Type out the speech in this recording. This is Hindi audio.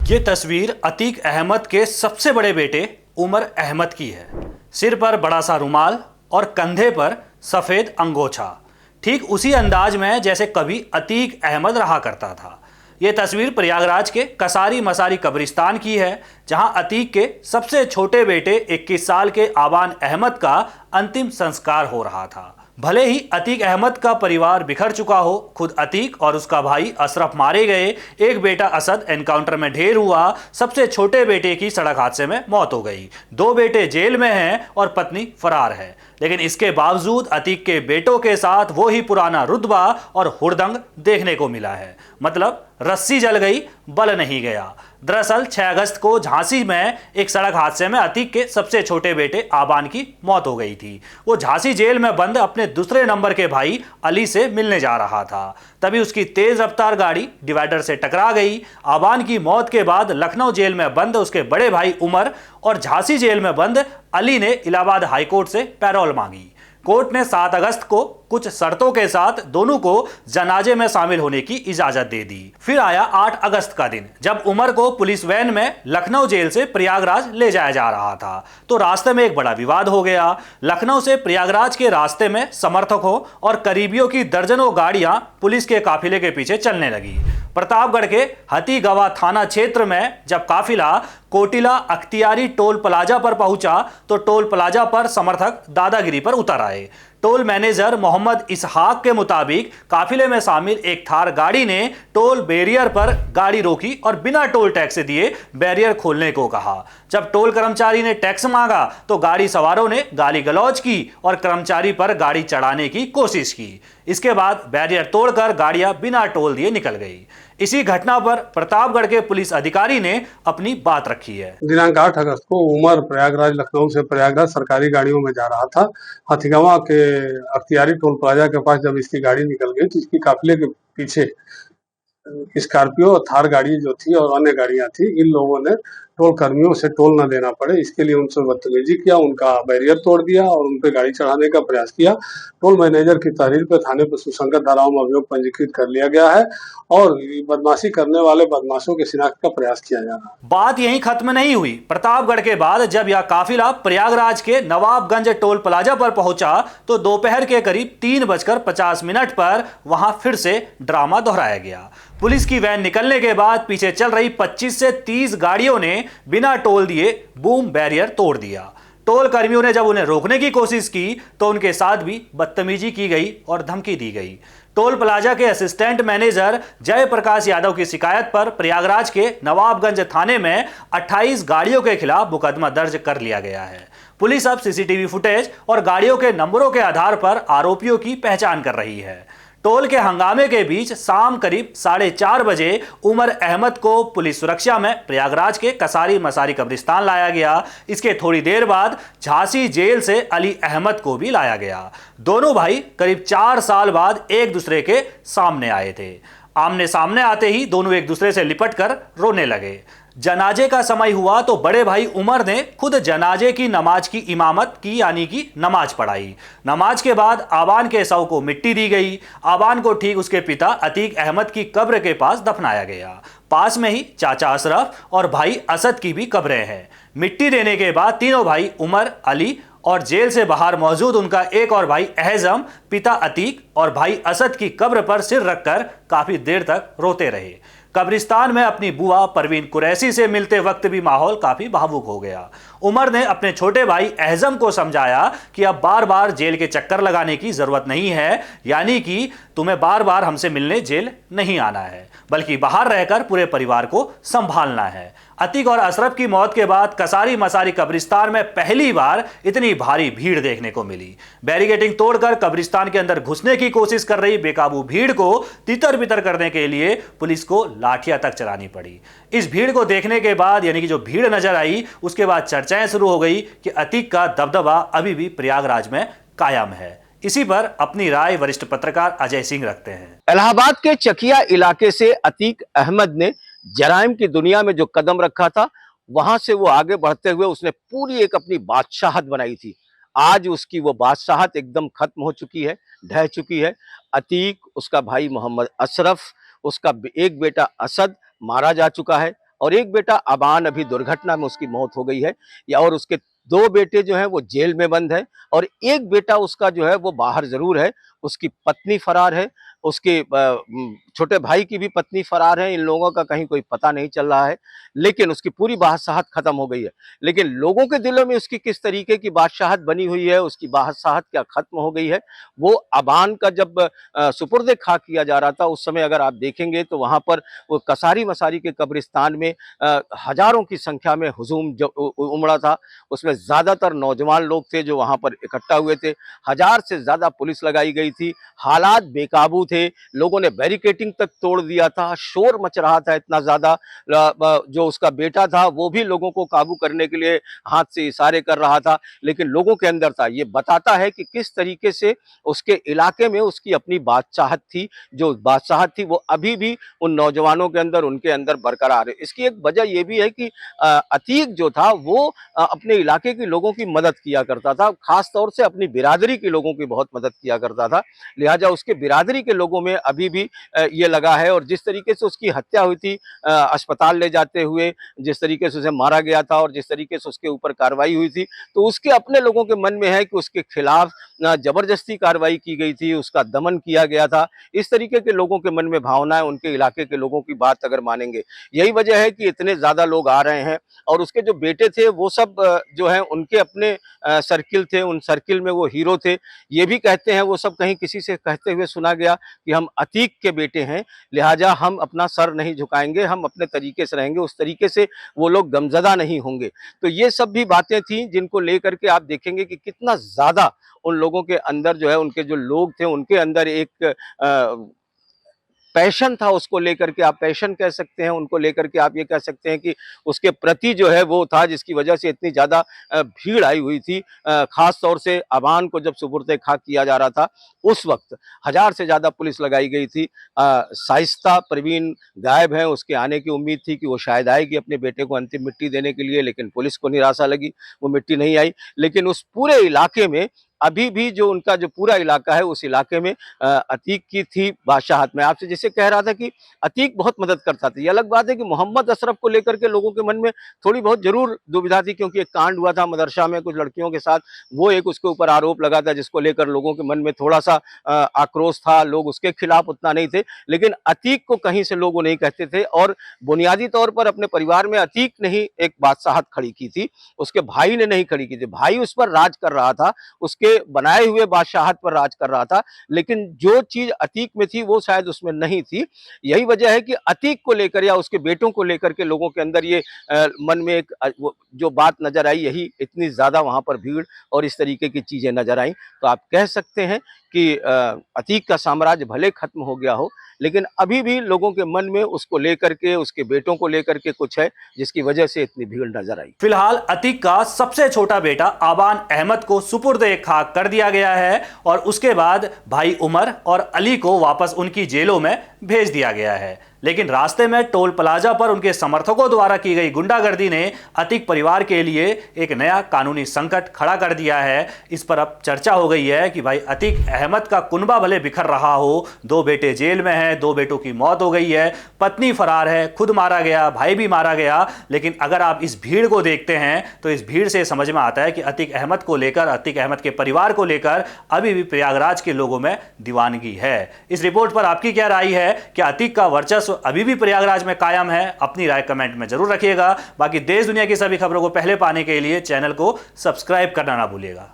ये तस्वीर अतीक अहमद के सबसे बड़े बेटे उमर अहमद की है। सिर पर बड़ा सा रुमाल और कंधे पर सफ़ेद अंगोछा, ठीक उसी अंदाज में जैसे कभी अतीक अहमद रहा करता था। ये तस्वीर प्रयागराज के कसारी मसारी कब्रिस्तान की है, जहां अतीक के सबसे छोटे बेटे 21 साल के आबान अहमद का अंतिम संस्कार हो रहा था। भले ही अतीक अहमद का परिवार बिखर चुका हो, खुद अतीक और उसका भाई अशरफ मारे गए, एक बेटा असद एनकाउंटर में ढेर हुआ, सबसे छोटे बेटे की सड़क हादसे में मौत हो गई, 2 बेटे जेल में हैं और पत्नी फरार है। लेकिन इसके बावजूद अतीक के बेटों के साथ वो ही पुराना रुतबा और हुड़दंग देखने को मिला है। मतलब रस्सी जल गई, बल नहीं गया। दरअसल 6 अगस्त को झांसी में एक सड़क हादसे में अतीक के सबसे छोटे बेटे आबान की मौत हो गई थी। वो झांसी जेल में बंद अपने दूसरे नंबर के भाई अली से मिलने जा रहा था, तभी उसकी तेज रफ्तार गाड़ी डिवाइडर से टकरा गई। आबान की मौत के बाद लखनऊ जेल में बंद उसके बड़े भाई उमर और झांसी जेल में बंद अली ने इलाहाबाद हाईकोर्ट से पैरोल मांगी। कोर्ट ने 7 अगस्त को कुछ शर्तों के साथ दोनों को जनाजे में शामिल होने की इजाजत दे दी। फिर आया 8 अगस्त का दिन, जब उमर को पुलिस वैन में लखनऊ जेल से प्रयागराज ले जाया जा रहा था, तो रास्ते में एक बड़ा विवाद हो गया। लखनऊ से प्रयागराज के रास्ते में समर्थकों और करीबियों की दर्जनों गाड़ियां पुलिस के काफिले के पीछे चलने लगी। प्रतापगढ़ के हथीगवा थाना क्षेत्र में जब काफिला कोटिला अख्तियारी टोल प्लाजा पर पहुंचा, तो टोल प्लाजा पर समर्थक दादागिरी पर उतर आए। टोल मैनेजर मोहम्मद इसहाक के मुताबिक काफिले में शामिल एक थार गाड़ी ने टोल बैरियर पर गाड़ी रोकी और बिना टोल टैक्स दिए बैरियर खोलने को कहा। जब टोल कर्मचारी ने टैक्स मांगा तो गाड़ी सवारों ने गाली गलौज की और कर्मचारी पर गाड़ी चढ़ाने की कोशिश की। इसके बाद बैरियर तोड़कर गाड़ियां बिना टोल दिए निकल गई। इसी घटना पर प्रतापगढ़ के पुलिस अधिकारी ने अपनी बात रखी है। दिनांक 8 अगस्त को उमर प्रयागराज लखनऊ से प्रयागराज सरकारी गाड़ियों में जा रहा था। हथीगवा के अख्तियारी टोल प्लाजा के पास जब इसकी गाड़ी निकल गई तो इसकी काफिले के पीछे स्कॉर्पियो और थार गाड़ी जो थी और अन्य गाड़ियां थी, इन लोगों ने टोल कर्मियों से टोल न देना पड़े इसके लिए उनसे बदतमीजी किया, उनका बैरियर तोड़ दिया और उन पे गाड़ी चढ़ाने का प्रयास किया। टोल मैनेजर की तहरीर पर थाने पर सुसंगत धाराओं में अभियोग पंजीकृत कर लिया गया है और बदमाशी करने वाले बदमाशों के शिनाख्त का प्रयास किया जा रहा है। बात यहीं खत्म नहीं हुई। प्रतापगढ़ के बाद जब यह काफिला प्रयागराज के नवाबगंज टोल प्लाजा पर पहुंचा, तो दोपहर के करीब 3:50 पर वहां फिर से ड्रामा दोहराया गया। पुलिस की वैन निकलने के बाद पीछे चल रही 25 से 30 गाड़ियों ने बिना टोल दिए बूम बैरियर तोड़ दिया। टोल कर्मियों ने जब उन्हें रोकने की कोशिश की तो उनके साथ भी बदतमीजी की गई और धमकी दी गई। टोल प्लाजा के असिस्टेंट मैनेजर जयप्रकाश यादव की शिकायत पर प्रयागराज के नवाबगंज थाने में 28 गाड़ियों के खिलाफ मुकदमा दर्ज कर लिया गया है। पुलिस अब सीसीटीवी फुटेज और गाड़ियों के नंबरों के आधार पर आरोपियों की पहचान कर रही है। टोल के हंगामे के बीच शाम करीब 4:30 बजे उमर अहमद को पुलिस सुरक्षा में प्रयागराज के कसारी मसारी कब्रिस्तान लाया गया। इसके थोड़ी देर बाद झांसी जेल से अली अहमद को भी लाया गया। दोनों भाई करीब 4 साल बाद एक दूसरे के सामने आए थे। आमने सामने आते ही दोनों एक दूसरे से लिपटकर रोने लगे। जनाजे का समय हुआ तो बड़े भाई उमर ने खुद जनाजे की नमाज की इमामत की, यानी कि नमाज पढ़ाई। नमाज के बाद आबान के शव को मिट्टी दी गई। आबान को ठीक उसके पिता अतीक अहमद की कब्र के पास दफनाया गया। पास में ही चाचा अशरफ और भाई असद की भी कब्रें हैं। मिट्टी देने के बाद तीनों भाई उमर, अली और जेल से बाहर मौजूद उनका एक और भाई एहजम, पिता अतीक और भाई असद की कब्र पर सिर रखकर काफी देर तक रोते रहे। कब्रिस्तान में अपनी बुआ परवीन कुरैशी से मिलते वक्त भी माहौल काफी भावुक हो गया। उमर ने अपने छोटे भाई एहजम को समझाया कि अब बार बार जेल के चक्कर लगाने की जरूरत नहीं है, यानी कि तुम्हें बार बार हमसे मिलने जेल नहीं आना है, बल्कि बाहर रहकर पूरे परिवार को संभालना है। अतीक और अशरफ की मौत के बाद कसारी मसारी कब्रिस्तान में पहली बार इतनी भारी भीड़ देखने को मिली। बैरिकेडिंग तोड़कर कब्रिस्तान के अंदर घुसने की कोशिश कर रही बेकाबू भीड़ को तितर बितर करने के लिए पुलिस को लाठियां तक चलानी पड़ी। इस भीड़ को देखने के बाद, यानी कि जो भीड़ नजर आई, उसके बाद चर्चाएं शुरू हो गई कि अतीक का दबदबा अभी भी प्रयागराज में कायम है। इसी पर अपनी राय वरिष्ठ पत्रकार अजय सिंह रखते हैं। इलाहाबाद के चकिया इलाके से अतीक अहमद ने जराइम की दुनिया में जो कदम रखा था, वहां से वो आगे बढ़ते हुए उसने पूरी एक अपनी बादशाहत बनाई थी। आज उसकी वो बादशाहत एकदम खत्म हो चुकी है, ढह चुकी है। अतीक, उसका भाई मोहम्मद अशरफ, उसका एक बेटा असद मारा जा चुका है। और एक बेटा अबान अभी दुर्घटना में उसकी मौत हो गई है, या और उसके 2 बेटे जो हैं वो जेल में बंद है, और एक बेटा उसका जो है वो बाहर जरूर है, उसकी पत्नी फरार है, उसके छोटे भाई की भी पत्नी फरार है। इन लोगों का कहीं कोई पता नहीं चल रहा है, लेकिन उसकी पूरी बादशाहत खत्म हो गई है। लेकिन लोगों के दिलों में उसकी किस तरीके की बादशाहत बनी हुई है, उसकी बादशाहत क्या खत्म हो गई है, वो अबान का जब सुपुर्द खाक किया जा रहा था उस समय अगर आप देखेंगे तो वहां पर वो कसारी मसारी के कब्रिस्तान में हजारों की संख्या में हुजूम उमड़ा था। उसमें ज्यादातर नौजवान लोग थे जो वहां पर इकट्ठा हुए थे। 1000 से ज्यादा पुलिस लगाई गई थी। हालात बेकाबू थे, लोगों ने बैरिकेटिंग तक तोड़ दिया था, शोर मच रहा था इतना ज्यादा। जो उसका बेटा था वो भी लोगों को काबू करने के लिए हाथ से इशारे कर रहा था, लेकिन लोगों के अंदर था। ये बताता है कि किस तरीके से उसके इलाके में उसकी अपनी बादशाहत थी। जो बादशाहत थी वो अभी भी उन नौजवानों के अंदर, उनके अंदर बरकरार है। इसकी एक वजह यह भी है कि अतीक जो था वो अपने इलाके के लोगों की मदद किया करता था, खास तौर से अपनी बिरादरी के लोगों की बहुत मदद किया करता था। लिहाजा उसके बिरादरी के लोगों में अभी भी ये लगा है। और जिस तरीके से उसकी हत्या हुई थी अस्पताल ले जाते हुए, जिस तरीके से उसे मारा गया था और जिस तरीके से उसके ऊपर कार्रवाई हुई थी, तो उसके अपने लोगों के मन में है कि उसके खिलाफ जबरदस्ती कार्रवाई की गई थी, उसका दमन किया गया था। इस तरीके के लोगों के मन में भावना है, उनके इलाके के लोगों की बात अगर मानेंगे। यही वजह है कि इतने ज्यादा लोग आ रहे हैं। और उसके जो बेटे थे वो सब जो है उनके अपने सर्किल थे, उन सर्किल में वो हीरो थे। ये भी कहते हैं वो सब, कहीं किसी से कहते हुए सुना गया कि हम अतीक के बेटे हैं, लिहाजा हम अपना सर नहीं झुकाएंगे, हम अपने तरीके से रहेंगे, उस तरीके से वो लोग गमजदा नहीं होंगे। तो ये सब भी बातें थी जिनको लेकर के आप देखेंगे कि कितना ज्यादा उन लोगों के अंदर जो है, उनके जो लोग थे उनके अंदर एक पैशन था, उसको लेकर के आप पैशन कह सकते हैं, उनको लेकर के आप ये कह सकते हैं कि उसके प्रति जो है वो था, जिसकी वजह से इतनी ज्यादा भीड़ आई हुई थी। खास तौर से अबान को जब सुपुर्द खाक किया जा रहा था उस वक्त 1000 से ज्यादा पुलिस लगाई गई थी। शाइस्ता परवीन गायब है, उसके आने की उम्मीद थी कि वो शायद आएगी अपने बेटे को अंतिम मिट्टी देने के लिए, लेकिन पुलिस को निराशा लगी, वो मिट्टी नहीं आई। लेकिन उस पूरे इलाके में अभी भी जो उनका जो पूरा इलाका है, उस इलाके में अतीक की थी बादशाहत। में आपसे जैसे कह रहा था कि अतीक बहुत मदद करता था, ये अलग बात है कि मोहम्मद अशरफ को लेकर के लोगों के मन में थोड़ी बहुत जरूर दुविधा थी, क्योंकि एक कांड हुआ था मदरसा में कुछ लड़कियों के साथ, वो एक उसके ऊपर आरोप लगा था, जिसको लेकर लोगों के मन में थोड़ा सा आक्रोश था, लोग उसके खिलाफ उतना नहीं थे। लेकिन अतीक को कहीं से लोग नहीं कहते थे, और बुनियादी तौर पर अपने परिवार में अतीक ने ही एक बादशाहत खड़ी की थी, उसके भाई ने नहीं खड़ी की थी। भाई उस पर राज कर रहा था, उसके बनाए हुए बादशाहत पर राज कर रहा था, लेकिन जो चीज अतीक में थी वो शायद उसमें नहीं थी। यही वजह है कि अतीक को लेकर या उसके बेटों को लेकर के लोगों के अंदर ये मन में एक जो बात नजर आई, यही इतनी ज्यादा वहां पर भीड़ और इस तरीके की चीजें नजर आई। तो आप कह सकते हैं कि अतीक का साम्राज्य भले खत्म हो गया हो, लेकिन अभी भी लोगों के मन में उसको लेकर के, उसके बेटों को लेकर के कुछ है, जिसकी वजह से इतनी भीड़ नजर आई। फिलहाल अतीक का सबसे छोटा बेटा आबान अहमद को सुपुर्द खाक कर दिया गया है, और उसके बाद भाई उमर और अली को वापस उनकी जेलों में भेज दिया गया है। लेकिन रास्ते में टोल प्लाजा पर उनके समर्थकों द्वारा की गई गुंडागर्दी ने अतीक परिवार के लिए एक नया कानूनी संकट खड़ा कर दिया है। इस पर अब चर्चा हो गई है कि भाई अतीक अहमद का कुनबा भले बिखर रहा हो, 2 बेटे जेल में हैं, 2 बेटों की मौत हो गई है, पत्नी फरार है, खुद मारा गया, भाई भी मारा गया, लेकिन अगर आप इस भीड़ को देखते हैं तो इस भीड़ से समझ में आता है कि अतीक अहमद को लेकर, अतीक अहमद के परिवार को लेकर अभी भी प्रयागराज के लोगों में दीवानगी है। इस रिपोर्ट पर आपकी क्या राय है? क्या अतीक का वर्चस्व अभी भी प्रयागराज में कायम है? अपनी राय कमेंट में जरूर रखिएगा। बाकी देश दुनिया की सभी खबरों को पहले पाने के लिए चैनल को सब्सक्राइब करना ना भूलिएगा।